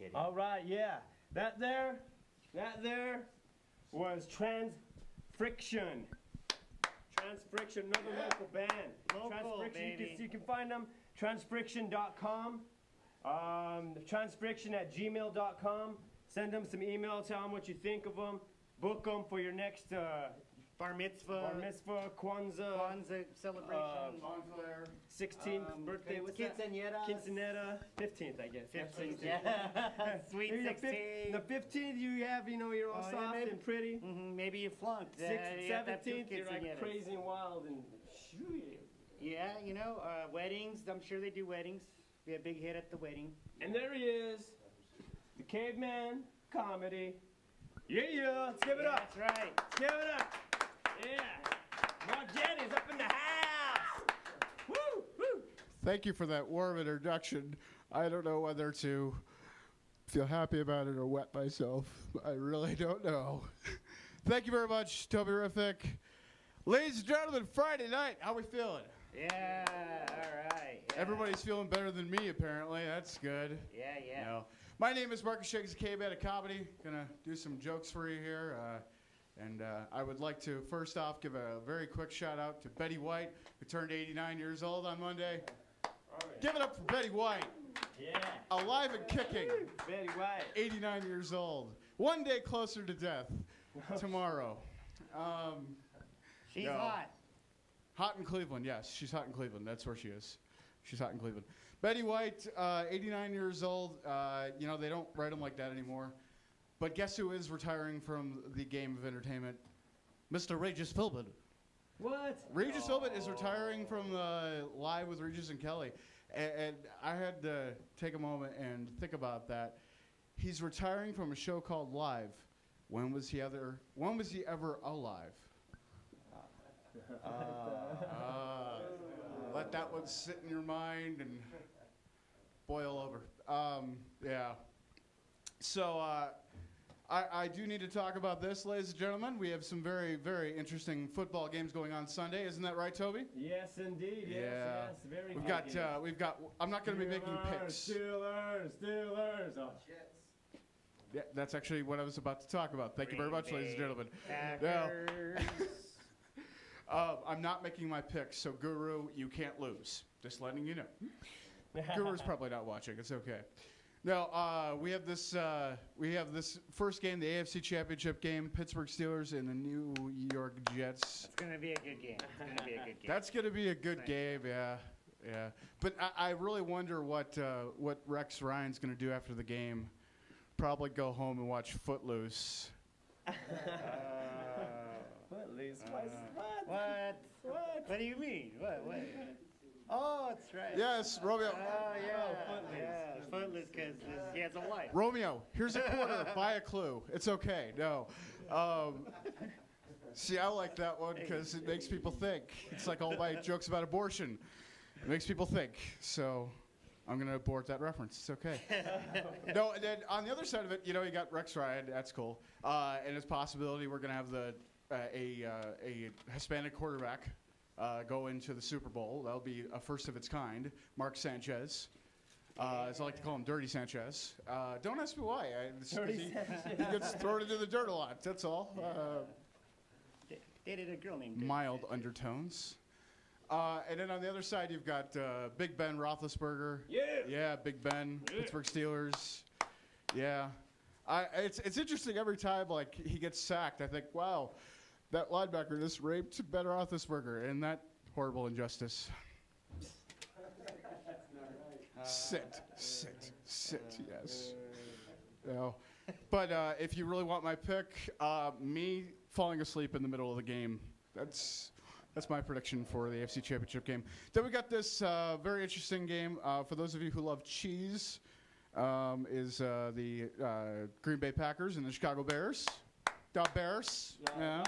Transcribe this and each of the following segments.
kidding. All right, yeah. That there was Transfriction. Transfriction, another local band. Transfriction, baby. you can find them, transfriction.com. Transfriction@gmail.com. Send them some email, tell them what you think of them. Book them for your next Bar mitzvah, Kwanzaa celebration, 16th birthday. What's that? Quinceanera. 15th, I guess. 15th, yeah. Sweet 16th. The 15th, you have, you're all soft and pretty. Maybe you flunked. 17th, you're like crazy and wild and yeah, weddings. I'm sure they do weddings. Be a big hit at the wedding. And there he is, the Caveman Comedy. Yeah, let's give it up. That's right. Let's give it up. Yeah. Markus Jennings up in the house. Woo, woo. Thank you for that warm introduction. I don't know whether to feel happy about it or wet myself. I really don't know. Thank you very much, Tobyriffic. Ladies and gentlemen, Friday night, how we feeling? Yeah, all right. Yeah. Everybody's feeling better than me, apparently. That's good. Yeah. No. My name is Markus Jennings, Caveman Of Comedy. Gonna do some jokes for you here. And I would like to, first off, give a very quick shout out to Betty White, who turned 89 years old on Monday. Give it up for Betty White. Yeah. Alive and kicking. Betty White. 89 years old. One day closer to death. Tomorrow. She's hot. Hot in Cleveland, yes. She's hot in Cleveland. That's where she is. She's hot in Cleveland. Betty White, 89 years old. They don't write them like that anymore. But guess who is retiring from the game of entertainment? Mr. Regis Philbin. What? Regis Philbin is retiring from Live with Regis and Kelly. And I had to take a moment and think about that. He's retiring from a show called Live. When was he ever alive? Let that one sit in your mind and boil over. Yeah. So I do need to talk about this, ladies and gentlemen. We have some very, very interesting football games going on Sunday. Isn't that right, Toby? Yes, indeed. Yes, yeah. yes. Very we've good. We've got. I'm not going to be making picks. Steelers. Oh. Jets. Yeah, that's actually what I was about to talk about. Thank you very much, ladies and gentlemen. Packers. I'm not making my picks, so Guru, you can't lose. Just letting you know. Guru's probably not watching. It's okay. No, we have this first game, the AFC Championship game, Pittsburgh Steelers and the New York Jets. It's gonna be a good game. That's gonna be a good game, yeah. But I really wonder what Rex Ryan's gonna do after the game. Probably go home and watch Footloose. Footloose. What? What do you mean? What? Oh, that's right. Yes, Romeo. Oh, yeah. Footloose because he has a wife. Romeo, here's a quarter. Buy a clue. It's okay. No. See, I like that one because it makes people think. It's like all my jokes about abortion. It makes people think. So I'm going to abort that reference. It's okay. No, and then on the other side of it, you got Rex Ryan. That's cool. And it's a possibility we're going to have a Hispanic quarterback go into the Super Bowl. That'll be a first of its kind. Mark Sanchez. As I like to call him, Dirty Sanchez. Don't ask me why. He gets thrown into the dirt a lot. That's all. Dated a girl named Mild undertones. And then on the other side, you've got Big Ben Roethlisberger. Yeah, Big Ben. Yeah. Pittsburgh Steelers. Yeah. It's interesting every time he gets sacked. I think, wow, that linebacker just raped Ben Roethlisberger, and that horrible injustice. Sit, yes. No. But if you really want my pick, me falling asleep in the middle of the game, that's my prediction for the AFC Championship game. Then we got this very interesting game. For those of you who love cheese, is the Green Bay Packers and the Chicago Bears. Da Bears. Yeah.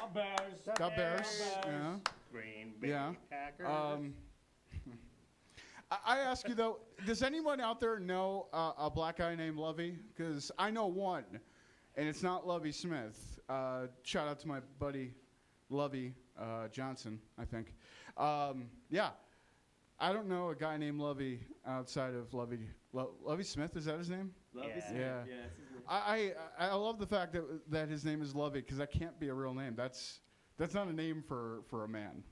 Da Bears. Yeah. Green Bay Packers. I ask you, though, does anyone out there know a black guy named Lovey? Because I know one, and it's not Lovey Smith. Shout out to my buddy Lovey Johnson, I think. Yeah. I don't know a guy named Lovey outside of Lovey Smith. Is that his name? Lovey Yeah. Smith. Yeah. Yeah, that's his name. I love the fact that his name is Lovey because that can't be a real name. That's not a name for a man.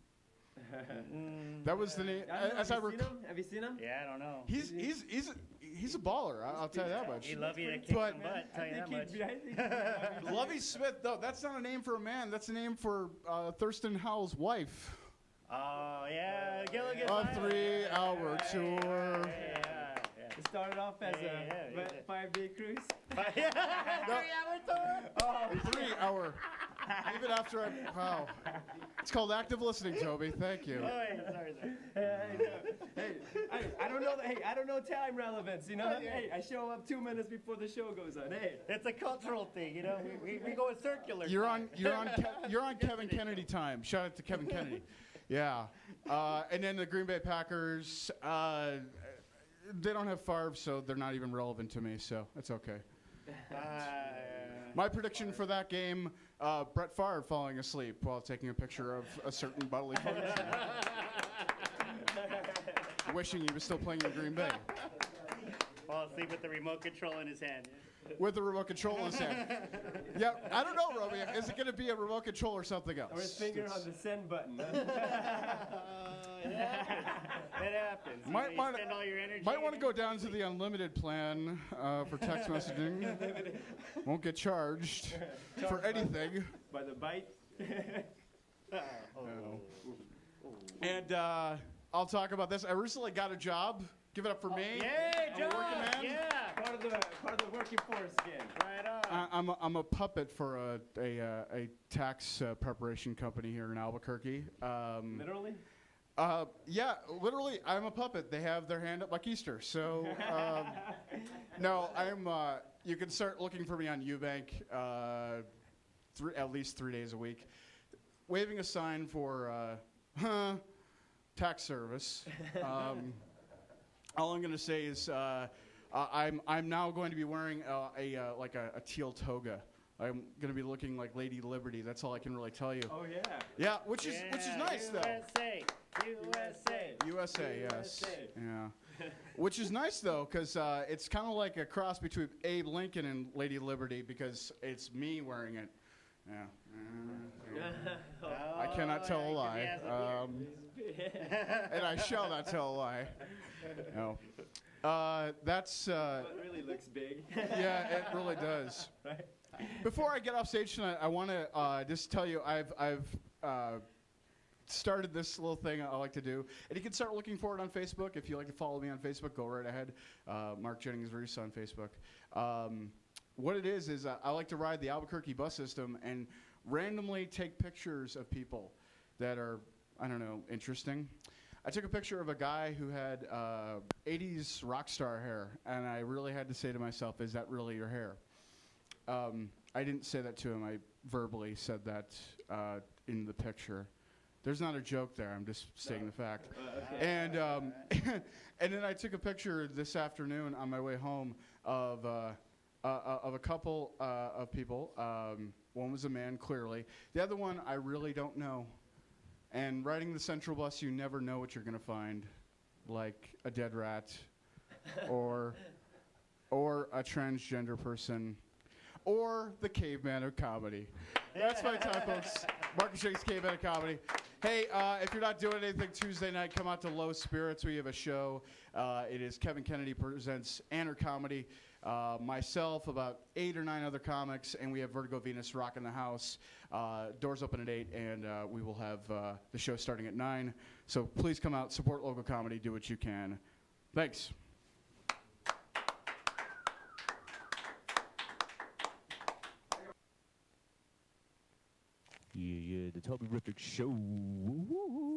That was the name. Have you seen him? Yeah, I don't know. He's a baller. I'll tell you that much. He love you to kick But- some butt. Tell you that much. Lovey Smith, though, that's not a name for a man. That's a name for Thurston Howell's wife. Oh yeah, Gilligan's A Island. 3-hour tour. Yeah. It started off as a 5-day cruise. Yeah. 3-hour tour. A 3-hour. Even after wow. It's called active listening, Toby. Thank you. Oh, yeah, sorry. Hey, I don't know. Hey, I don't know time relevance. You know. Hey, I show up 2 minutes before the show goes on. Hey, It's a cultural thing, you know. We go in circular. You're time. on Kevin Kennedy time. Shout out to Kevin Kennedy. Yeah. And then the Green Bay Packers, they don't have Favre, so they're not even relevant to me, so that's okay. My prediction for that game, Brett Favre falling asleep while taking a picture of a certain bodily function. Wishing he was still playing in Green Bay. Fall asleep with the remote control in his hand. With the remote control in his hand. Yeah, I don't know, Roby. Is it going to be a remote control or something else? or his finger on the send button. It happens. Might you wanna- spend all your energy. Might want to go down to the unlimited plan for text messaging. Won't get charged for anything. By the bite. And I'll talk about this. I recently got a job. Give it up for me. Yay, I'm a John! working man. Yeah. Part of the working force again. Right on. I'm a puppet for a tax preparation company here in Albuquerque. Literally. Yeah, literally, I'm a puppet. They have their hand up like Easter. So, no, I'm. You can start looking for me on Eubank at least 3 days a week, waving a sign for tax service. All I'm going to say is I'm now going to be wearing a teal toga. I'm going to be looking like Lady Liberty. That's all I can really tell you. Oh yeah. Yeah, which is nice though. USA. USA, yes. USA. Yeah. Which is nice though, because it's kind of like a cross between Abe Lincoln and Lady Liberty, because it's me wearing it. Yeah. I cannot tell a lie. And I shall not tell a lie. No. That's. It really looks big. Yeah, it really does. Right. Before I get off stage tonight, I want to just tell you I've started this little thing I like to do, and you can start looking for it on Facebook. If you like to follow me on Facebook, go right ahead. Mark Jennings Reese on Facebook. What it is I like to ride the Albuquerque bus system and randomly take pictures of people that are, I don't know, interesting. I took a picture of a guy who had 80s rock star hair, and I really had to say to myself, is that really your hair? I didn't say that to him. I verbally said that in the picture. There's not a joke there. I'm just stating the fact. Okay. And and then I took a picture this afternoon on my way home of a couple of people. One was a man, clearly. The other one, I really don't know. And riding the Central bus, you never know what you're going to find, like a dead rat or a transgender person or the Caveman of Comedy. That's my time, folks. Markus Jennings, Caveman of Comedy. Hey, if you're not doing anything Tuesday night, come out to Low Spirits. We have a show. It is Kevin Kennedy presents Anner Comedy. Myself, about 8 or 9 other comics, and we have Vertigo Venus rocking the house. Doors open at 8, and we will have the show starting at 9. So please come out, support local comedy, do what you can. Thanks. Yeah, the Tobyriffic Show. Woo-hoo.